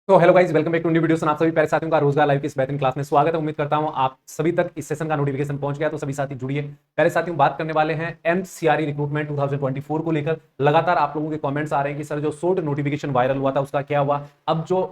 तो hello guys, welcome back to new video. आप सभी प्यारे साथियों का रोजगार लाइव की इस बेहतरीन क्लास में स्वागत है। उम्मीद करता हूं आप सभी तक इस सेशन का नोटिफिकेशन पहुंच गया। तो सभी साथी जुड़िए। प्यारे साथियों, बात करने वाले हैं एमसीआरई रिक्रूटमेंट 2024 को लेकर। लगातार आप लोगों के कमेंट्स आ रहे हैं कि सर जो शॉर्ट नोटिफिकेशन वायरल हुआ था उसका क्या हुआ। अब जो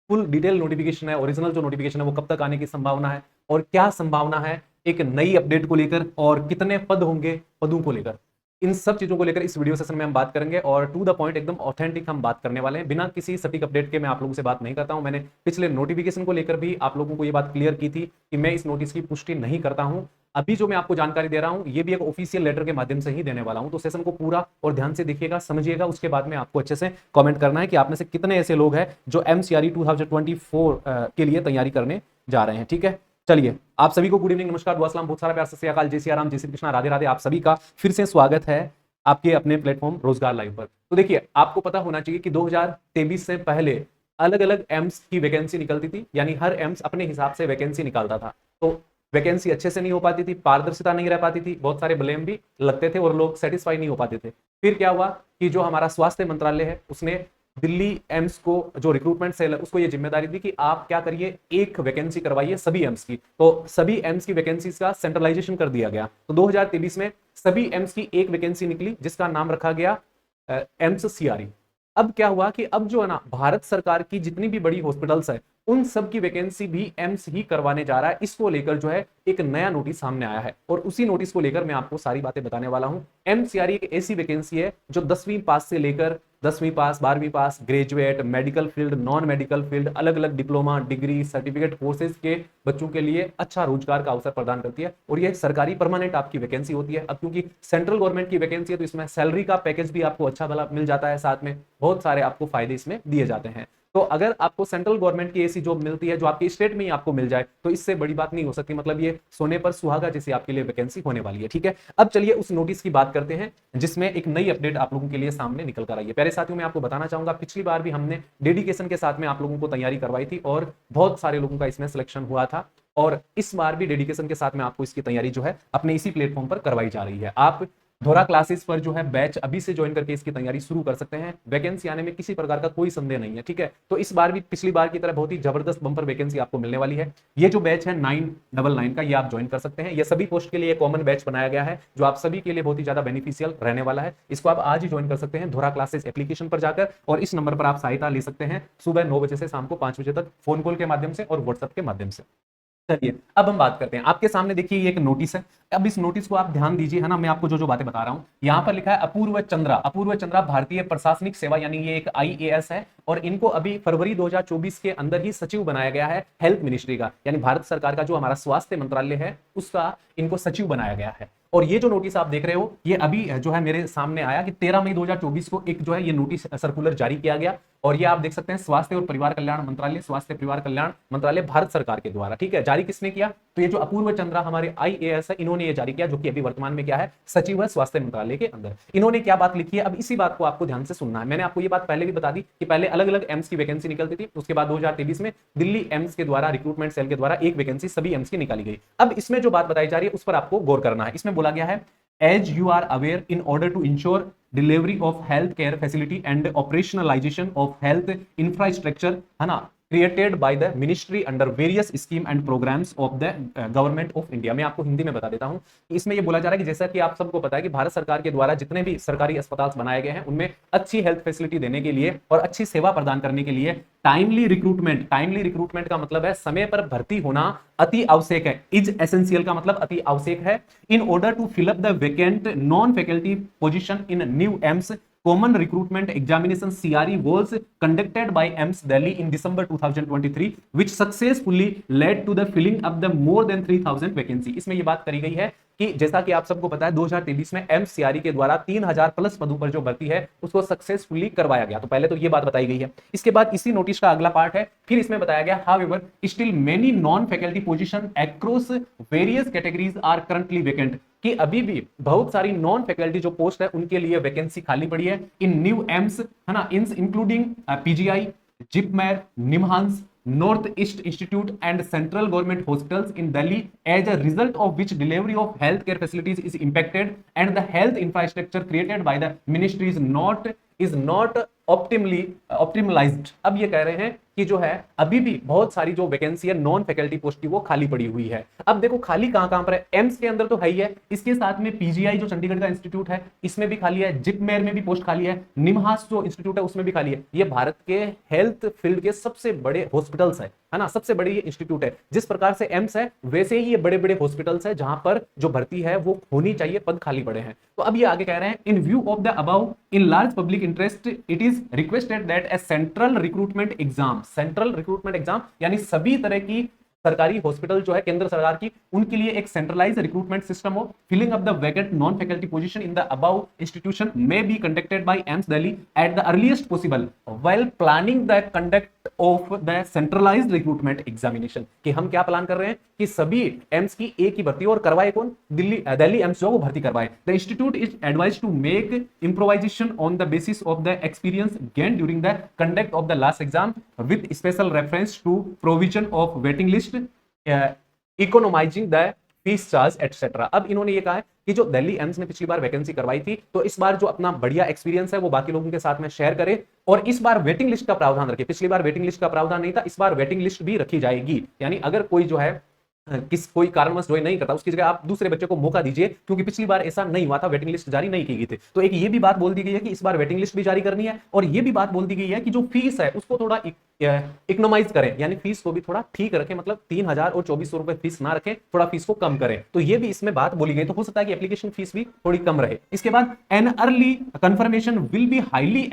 फुल डिटेल नोटिफिकेशन है, ओरिजिनल जो नोटिफिकेशन है, वो कब तक आने की संभावना है और क्या संभावना है एक नई अपडेट को लेकर, और कितने पद होंगे, पदों को लेकर, इन सब चीजों को लेकर इस वीडियो सेशन में हम बात करेंगे। और टू द पॉइंट, एकदम ऑथेंटिक हम बात करने वाले हैं। बिना किसी सटीक अपडेट के मैं आप लोगों से बात नहीं करता हूं। मैंने पिछले नोटिफिकेशन को लेकर भी आप लोगों को ये बात क्लियर की थी कि मैं इस नोटिस की पुष्टि नहीं करता हूं। अभी जो मैं आपको जानकारी दे रहा हूं, ये भी एक ऑफिशियल लेटर के माध्यम से ही देने वाला हूं। तो सेशन को पूरा और ध्यान से देखिएगा, समझिएगा। उसके बाद में आपको अच्छे से कमेंट करना है कि आप में से कितने ऐसे लोग हैं जो एमसीआरई 2024 के लिए तैयारी करने जा रहे हैं। ठीक है, चलिए। आप सभी को गुड इवनिंग, नमस्कार, दुआ सलाम, बहुत सारा प्यार, सत श्री अकाल, जय सिया राम, जय श्री कृष्णा, राधे राधे। आप सभी का फिर से स्वागत है आपके अपने प्लेटफॉर्म रोजगार लाइव पर। तो देखिए, आपको पता होना चाहिए कि 2023 से पहले अलग अलग एम्स की वैकेंसी निकलती थी, यानी हर एम्स अपने हिसाब से वैकेंसी निकालता था। तो वैकेंसी अच्छे से नहीं हो पाती थी, पारदर्शिता नहीं रह पाती थी, बहुत सारे ब्लेम भी लगते थे और लोग सेटिस्फाई नहीं हो पाते थे। फिर क्या हुआ कि जो हमारा स्वास्थ्य मंत्रालय है, उसने दिल्ली एम्स को, जो रिक्रूटमेंट सेल है, उसको ये जिम्मेदारी दी कि आप क्या करिए, एक वैकेंसी करवाइए सभी एम्स की। तो सभी एम्स की वैकेंसीज का सेंट्रलाइजेशन कर दिया गया। तो 2023 में सभी एम्स की एक वैकेंसी निकली, जिसका नाम रखा गया एम्स सीआरई। अब क्या हुआ कि अब जो है ना, भारत सरकार की जितनी भी बड़ी हॉस्पिटल्स है, उन सब की वैकेंसी भी एम्स ही करवाने जा रहा है। इसको लेकर जो है एक नया नोटिस सामने आया है, और उसी नोटिस को लेकर मैं आपको सारी बातें बताने वाला हूं। एमसीआरई एक ऐसी वैकेंसी है जो 10वीं पास से लेकर 10वीं पास, 12वीं pass, graduate, medical field, non medical field, अलग अलग डिप्लोमा, डिग्री, सर्टिफिकेट कोर्सेज के बच्चों के लिए अच्छा रोजगार का अवसर प्रदान करती है। और यह सरकारी परमानेंट आपकी वैकेंसी होती है। अब क्योंकि सेंट्रल गवर्नमेंट की वैकेंसी है, तो इसमें सैलरी का पैकेज भी आपको अच्छा भला मिल जाता है, साथ में बहुत सारे आपको फायदे इसमें दिए जाते हैं। तो अगर आपको सेंट्रल गवर्नमेंट की ऐसी जॉब मिलती है जो आपके स्टेट में ही आपको मिल जाए, तो इससे बड़ी बात नहीं हो सकती। मतलब ये सोने पर सुहागा जैसी आपके लिए वैकेंसी होने वाली है। ठीक है, अब चलिए उस नोटिस की बात करते हैं, जिसमें एक नई अपडेट आप लोगों के लिए सामने निकल कर आई है। प्यारे साथियों, मैं आपको बताना चाहूंगा, पिछली बार भी हमने डेडिकेशन के साथ में आप लोगों को तैयारी करवाई थी, और बहुत सारे लोगों का इसमें सिलेक्शन हुआ था। और इस बार भी डेडिकेशन के साथ में आपको इसकी तैयारी जो है अपने इसी प्लेटफॉर्म पर करवाई जा रही है। आप धोरा क्लासेस पर जो है बैच अभी से ज्वाइन करके इसकी तैयारी शुरू कर सकते हैं। वैकेंसी आने में किसी प्रकार का कोई संदेह नहीं है। ठीक है, तो इस बार भी पिछली बार की तरह बहुत ही जबरदस्त बम्पर वैकेंसी आपको मिलने वाली है। ये जो बैच है 999 का, ये आप ज्वाइन कर सकते हैं। ये सभी पोस्ट के लिए कॉमन बैच बनाया गया है, जो आप सभी के लिए बहुत ही ज्यादा बेनिफिशियल रहने वाला है। इसको आप आज ही ज्वाइन कर सकते हैं धोरा क्लासेस एप्लीकेशन पर जाकर, और इस नंबर पर आप सहायता ले सकते हैं सुबह 9 बजे से शाम को 5 बजे तक, फोन कॉल के माध्यम से और व्हाट्सएप के माध्यम से। चलिए, अब हम बात करते हैं। आपके सामने देखिए, ये एक नोटिस है। अब इस नोटिस को आप ध्यान दीजिए, है ना। मैं आपको जो जो बातें बता रहा हूं, यहां पर लिखा है अपूर्व चंद्रा। अपूर्व चंद्रा भारतीय प्रशासनिक सेवा, यानी ये एक आईएएस है, और इनको अभी फरवरी 2024 के अंदर ही सचिव बनाया गया है हेल्थ मिनिस्ट्री का, यानी भारत सरकार का जो हमारा स्वास्थ्य मंत्रालय है, उसका इनको सचिव बनाया गया है। और ये जो नोटिस आप देख रहे हो, ये अभी जो है मेरे सामने आया कि 13 मई 2024 को एक जो है ये नोटिस सर्कुलर जारी किया गया। और ये आप देख सकते हैं, स्वास्थ्य और परिवार कल्याण मंत्रालय, स्वास्थ्य परिवार कल्याण मंत्रालय भारत सरकार के द्वारा। ठीक है, जारी किसने किया? तो ये जो अपूर्व चंद्रा हमारे आईएएस है, इन्होंने ये जारी किया, जो कि अभी वर्तमान में क्या है, सचिव है स्वास्थ्य मंत्रालय के अंदर। इन्होंने क्या बात लिखी है, अब इसी बात को आपको ध्यान से सुनना है। मैंने आपको ये बात पहले भी बता दी कि पहले अलग अलग एम्स की वैकेंसी निकलती थी, उसके बाद 2023 में दिल्ली एम्स के द्वारा, रिक्रूटमेंट सेल के द्वारा एक वैकेंसी सभी एम्स की निकाली गई। अब इसमें जो बात बताई जा रही है, उस पर आपको गौर करना है। इसमें बोला गया है, as you are aware, in order to ensure delivery of healthcare facility and operationalization of health infrastructure, है ना, created by the ministry under various scheme and programs of the government of India। मैं आपको हिंदी में बता देता हूं कि इसमें ये बोला जा रहा है कि जैसा कि आप सबको पता है कि भारत सरकार के द्वारा जितने भी सरकारी अस्पताल बनाए गए हैं, उनमें अच्छी हेल्थ फैसिलिटी देने के लिए और अच्छी सेवा प्रदान करने के लिए टाइमली रिक्रूटमेंट, टाइमली रिक्रूटमेंट का मतलब है समय पर भर्ती होना अति आवश्यक है। इज एसेंशियल का मतलब अति आवश्यक है। In order to fill up the vacant non faculty position in new AIIMS, common recruitment examination CRE was conducted by AIIMS Delhi in December 2023, which successfully led to the filling up the more than 3000 vacancy। इसमें ये बात करी गई है कि जैसा कि आप सबको पता है, 2023 में एम्स सीआरई के द्वारा 3000 प्लस पदों पर जो भर्ती है, उसको सक्सेसफुली करवाया गया। तो पहले तो ये बात बताई गई है। इसके बाद इसी नोटिस का अगला पार्ट है, फिर इसमें बताया गया, however still many non faculty position across various categories are currently vacant, कि अभी भी बहुत सारी नॉन फैकल्टी जो पोस्ट है, उनके लिए वैकेंसी खाली पड़ी है इन न्यू एम्स, है ना, including PGI, JIPMER, NIMHANS, North East Institute and central government hospitals in Delhi, as a result of which delivery of healthcare facilities is impacted and the health infrastructure created by the ministry is not optimally optimized। अब ये कह रहे हैं कि जो है अभी भी बहुत सारी जो वैकेंसी है नॉन फैकल्टी पोस्ट की वो खाली पड़ी हुई है। अब देखो खाली कहां कहां पर है, एम्स के अंदर तो है ही है, इसके साथ में पीजीआई जो चंडीगढ़ का इंस्टीट्यूट है इसमें भी खाली है, जिपमेर में भी पोस्ट खाली है, निमहांस जो इंस्टीट्यूट है उसमें भी खाली है। ये भारत के हेल्थ फील्ड के सबसे बड़े हॉस्पिटल्स है ना, सबसे बड़ी ये इंस्टीट्यूट है। जिस प्रकार से एम्स है वैसे ही ये बड़े बड़े हॉस्पिटल्स है जहां पर जो भर्ती है वो होनी चाहिए, पद खाली पड़े हैं। तो अब ये आगे कह रहे हैं, इन view of the above in large public interest it is requested that A central recruitment exam, central recruitment exam यानी सभी तरह की सरकारी हॉस्पिटल जो है केंद्र सरकार की, उनके लिए एक सेंट्रलाइज रिक्रूटमेंट सिस्टम हो। Filling up the vacant non faculty position in the above institution may be conducted by AIIMS Delhi at the earliest possible while planning the conduct of the centralised recruitment examination. कि हम क्या plan कर रहे हैं कि सभी AIIMS की एक ही भर्ती और करवाए कौन, दिल्ली एम्स जो वो भर्ती करवाए। The institute is advise to make improvisation on the basis of the experience gain during the conduct of the last exam with special reference to provision of waiting list, economising the fees charge etcetera. अब इन्होंने ये कहा है कि जो Delhi AIIMS ने पिछली बार vacancy करवाई थी तो इस बार जो अपना बढ़िया एक्सपीरियंस है वो बाकी लोगों के साथ में शेयर करे, और इस बार वेटिंग लिस्ट का प्रावधान रखे। पिछली बार वेटिंग लिस्ट का प्रावधान नहीं था, इस बार वेटिंग लिस्ट भी रखी जाएगी। यानी अगर कोई जो है कोई कारणवश ज्वाइन नहीं करता उसकी जगह आप दूसरे बच्चे को मौका दीजिए, क्योंकि पिछली बार ऐसा नहीं हुआ था, वेटिंग लिस्ट जारी नहीं की गई थी। तो एक ये भी बात बोल दी गई है कि इस बार वेटिंग लिस्ट भी जारी करनी है, और ये भी बात बोल दी गई है कि जो फीस है उसको थोड़ा इकोनोमाइज करें, यानी फीस को भी थोड़ा ठीक रखें, मतलब 3000 और 2400 रुपए फीस ना रखें, थोड़ा फीस को कम करें। तो ये भी इसमें बात बोली गई, तो हो सकता है कि एप्लीकेशन फीस भी थोड़ी कम रहे। इसके बाद an early confirmation will be highly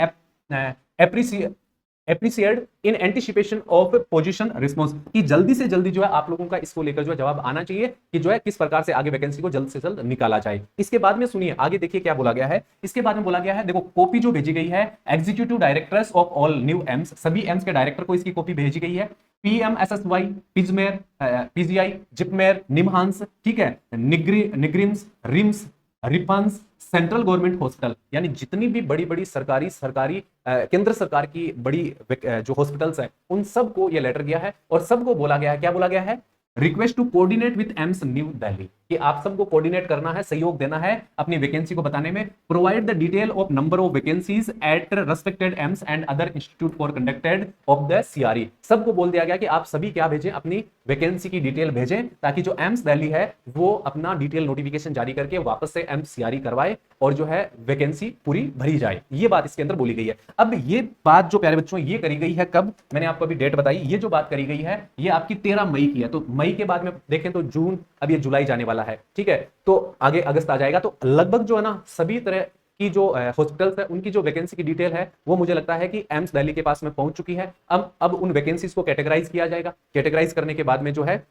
appreciate in anticipation of position response, कि जल्दी से जल्दी जो है आप लोगों का इसको लेकर जो है जवाब आना चाहिए कि जो है किस प्रकार से आगे वैकेंसी को जल्द से जल्द निकाला जाए। इसके बाद में सुनिए आगे देखिए क्या बोला गया है। इसके बाद में बोला गया है, देखो कॉपी जो भेजी गई है executive directors of all new AIIMS, सभी एम्स के डायरेक्टर को इसकी कॉपी भेजी गई है। पीएमएसएसवाई, पिजमेर, पीजीआई, जिपमेर, निमहांस, ठीक है, निग्रिम्स, रिम्स, रिफांस, सेंट्रल गवर्नमेंट हॉस्पिटल, यानी जितनी भी बड़ी बड़ी सरकारी केंद्र सरकार की बड़ी जो हॉस्पिटल्स हैं उन सबको ये लेटर गया है, और सबको बोला गया है, क्या बोला गया है, request to coordinate with AIIMS New Delhi, कि आप सबको कोऑर्डिनेट करना है, सहयोग देना है अपनी वैकेंसी को बताने में। Provide the detail of number of vacancies at respected AIIMS and other institute for conducted of the CRE. सबको बोल दिया गया कि आप सभी क्या भेजें, अपनी वैकेंसी की डिटेल भेजें, ताकि जो एम्स दिल्ली है वो अपना डिटेल नोटिफिकेशन जारी करके वापस से एम्स सीआरई करवाए और जो है वैकेंसी पूरी भरी जाए। ये बात इसके अंदर बोली गई है। अब ये बात जो प्यारे बच्चों ये करी गई है कब, मैंने आपको अभी डेट बताई, ये जो बात करी गई है ये आपकी 13 मई की है। तो मई के बाद में देखें तो जून, अब ये जुलाई जाने वाला है, ठीक है, तो आगे अगस्त आ जाएगा। तो लगभग जो है ना सभी तरह की जो हॉस्पिटल्स है उनकी जो वैकेंसी की डिटेल है वो मुझे लगता है कि एम्स दिल्ली के पास में पहुंच चुकी है। अब उन वैकेंसीज को कैटेगराइज किया जाएगा, कैटेगराइज करने के बाद में जो है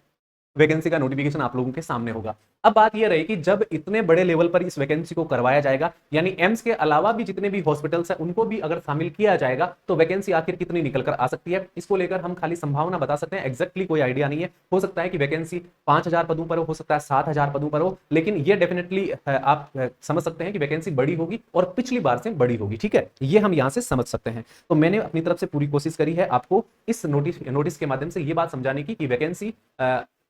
वैकेंसी का नोटिफिकेशन आप लोगों के सामने होगा। अब बात यह रही कि जब इतने बड़े लेवल पर इस वैकेंसी को करवाया जाएगा, यानी एम्स के अलावा भी जितने भी हॉस्पिटल्स हैं उनको भी अगर शामिल किया जाएगा तो वैकेंसी आखिर कितनी निकल कर आ सकती है, इसको लेकर हम खाली संभावना बता सकते हैं, एग्जैक्टली कोई आइडिया नहीं है। हो सकता है कि वैकेंसी 5000 पदों पर हो सकता है 7000 पदों पर हो, लेकिन ये डेफिनेटली आप समझ सकते हैं कि वैकेंसी बड़ी होगी और पिछली बार से बड़ी होगी, ठीक है, ये हम यहां से समझ सकते हैं। तो मैंने अपनी तरफ से पूरी कोशिश करी है आपको इस नोटिस के माध्यम से ये बात समझाने की कि वैकेंसी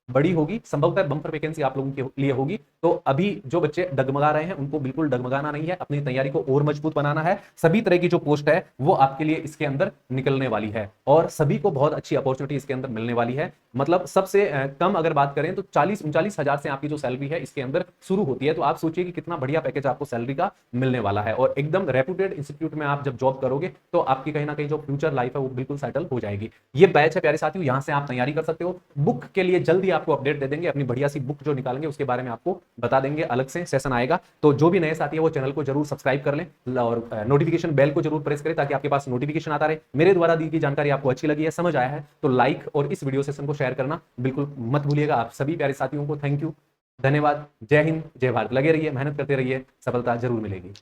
बड़ी होगी, संभवतः बम्पर वैकेंसी आप लोगों के लिए होगी। तो अभी जो बच्चे डगमगा रहे हैं उनको बिल्कुल डगमगाना नहीं है, अपनी तैयारी को और मजबूत बनाना है। सभी तरह की जो पोस्ट है वो आपके लिए इसके अंदर निकलने वाली है और सभी को बहुत अच्छी अपॉर्चुनिटी इसके अंदर मिलने वाली है। मतलब सबसे कम अगर बात करें तो 40-39 हजार से आपकी जो सैलरी है इसके अंदर शुरू होती है। तो आप सोचिए कि कितना बढ़िया पैकेज आपको सैलरी का मिलने वाला है, और एकदम रेप्यूटेड इंस्टीट्यूट में आप जब जॉब करोगे तो आपकी कहीं ना कहीं जो फ्यूचर लाइफ है वो बिल्कुल सेटल हो जाएगी। ये बैच है प्यारे साथियों, यहाँ से आप तैयारी कर सकते हो। बुक के लिए जल्दी आपको अपडेट दे देंगे, अपनी बढ़िया सी बुक जो निकालेंगे उसके बारे में आपको बता देंगे, अलग से सेशन आएगा। तो जो भी नए साथी है वो चैनल को जरूर सब्सक्राइब कर लें और नोटिफिकेशन बेल को जरूर प्रेस करें ताकि आपके पास नोटिफिकेशन आता रहे। मेरे द्वारा दी गई जानकारी आपको अच्छी लगी है, समझ आया है तो लाइक और इस वीडियो सेशन को शेयर करना बिल्कुल मत भूलिएगा। आप सभी प्यारे साथियों को थैंक यू, धन्यवाद, जय हिंद, जय भारत। लगे रहिए, मेहनत करते रहिए, सफलता जरूर मिलेगी।